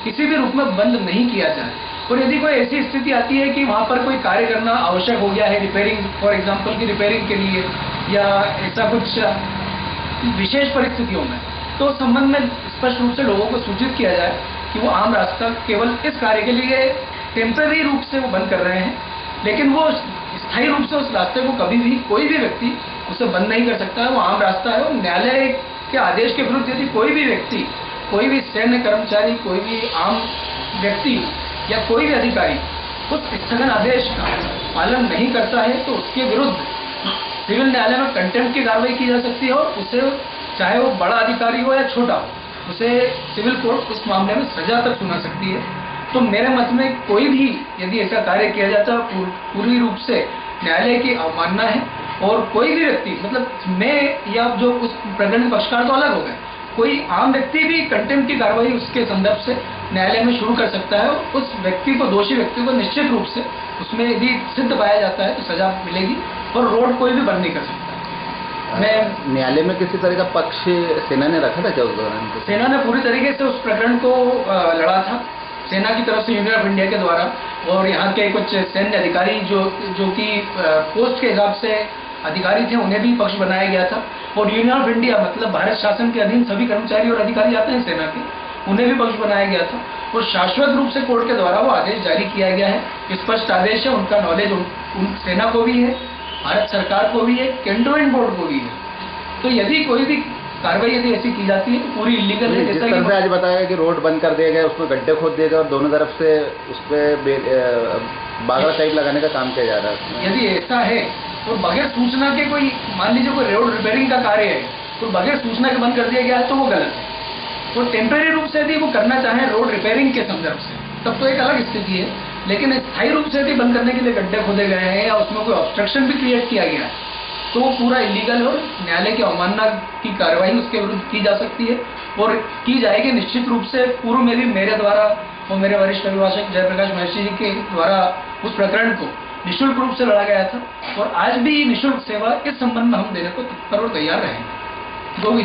किसी भी रूप में बंद नहीं किया जाए। और यदि कोई ऐसी स्थिति आती है कि वहाँ पर कोई कार्य करना आवश्यक हो गया है, रिपेयरिंग फॉर एग्जाम्पल की रिपेयरिंग के लिए, या ऐसा कुछ विशेष परिस्थितियों में, तो उस संबंध में स्पष्ट रूप से लोगों को सूचित किया जाए कि वो आम रास्ता केवल इस कार्य के लिए टेम्पररी रूप से वो बंद कर रहे हैं, लेकिन वो स्थायी रूप से उस रास्ते को कभी भी कोई भी व्यक्ति उसे बंद नहीं कर सकता है। वो आम रास्ता है। और न्यायालय के आदेश के विरुद्ध यदि कोई भी व्यक्ति, कोई भी सैन्य कर्मचारी, कोई भी आम व्यक्ति या कोई भी अधिकारी उस स्थगन आदेश का पालन नहीं करता है, तो उसके विरुद्ध सिविल न्यायालय में कंटेम्प्ट की कार्रवाई की जा सकती है। और उसे, चाहे वो बड़ा अधिकारी हो या छोटा, उसे सिविल कोर्ट उस मामले में सजा तक सुना सकती है। तो मेरे मत में कोई भी यदि ऐसा कार्य किया जाता है पूरी रूप से न्यायालय की अवमानना है। और कोई भी व्यक्ति, मतलब मैं या जो उस प्रकरण पक्षकार तो अलग हो गए, कोई आम व्यक्ति भी कंटेम्प्ट की कार्रवाई उसके संदर्भ से न्यायालय में शुरू कर सकता है। उस व्यक्ति को, दोषी व्यक्ति को निश्चित रूप से उसमें यदि सिद्ध पाया जाता है तो सजा मिलेगी, और रोड कोई भी बंद नहीं कर सकता। मैं न्यायालय में किसी तरह का पक्ष सेना ने रखा था क्या उस दौरान? सेना ने पूरी तरीके से उस प्रकरण को लड़ा था, सेना की तरफ से, यूनियन ऑफ इंडिया के द्वारा। और यहाँ के कुछ सैन्य अधिकारी जो कि पोस्ट के हिसाब से अधिकारी थे, उन्हें भी पक्ष बनाया गया था। और यूनियन ऑफ इंडिया मतलब भारत शासन के अधीन सभी कर्मचारी और अधिकारी आते हैं सेना के, उन्हें भी पक्ष बनाया गया था। और शाश्वत रूप से कोर्ट के द्वारा वो आदेश जारी किया गया है। स्पष्ट आदेश है, उनका नॉलेज उन सेना को भी है, भारत सरकार को भी है, कैंटोनमेंट बोर्ड को भी है। तो यदि कोई भी कार्रवाई यदि ऐसी की जाती है तो पूरी इलीगल है। जैसा कि आज बताया कि रोड बंद कर दिया गया, उसमें गड्ढे खोद दिए गए और दोनों तरफ से उस पर बागड़ा टाइप लगाने का काम किया जा रहा है। यदि ऐसा है तो बगैर सूचना के कोई, मान लीजिए कोई रोड रिपेयरिंग का कार्य है तो बगैर सूचना के बंद कर दिया गया है तो वो गलत है। तो टेम्परेरी रूप से यदि वो करना चाहें रोड रिपेयरिंग के संदर्भ से, तब तो एक अलग स्थिति है। लेकिन स्थायी रूप से यदि बंद करने के लिए गड्ढे खोदे गए हैं या उसमें कोई ऑब्स्ट्रक्शन भी क्रिएट किया गया है तो वो पूरा इलीगल और न्यायालय की अवमानना की कार्रवाई उसके विरुद्ध की जा सकती है और की जाएगी निश्चित रूप से। पूर्व में भी मेरे द्वारा और मेरे वरिष्ठ अभिभाषक जयप्रकाश महर्षि जी के द्वारा उस प्रकरण को निःशुल्क रूप से लड़ा गया था और आज भी निःशुल्क सेवा इस संबंध में हम देने को तत्पर और तैयार रहेंगे। जो भी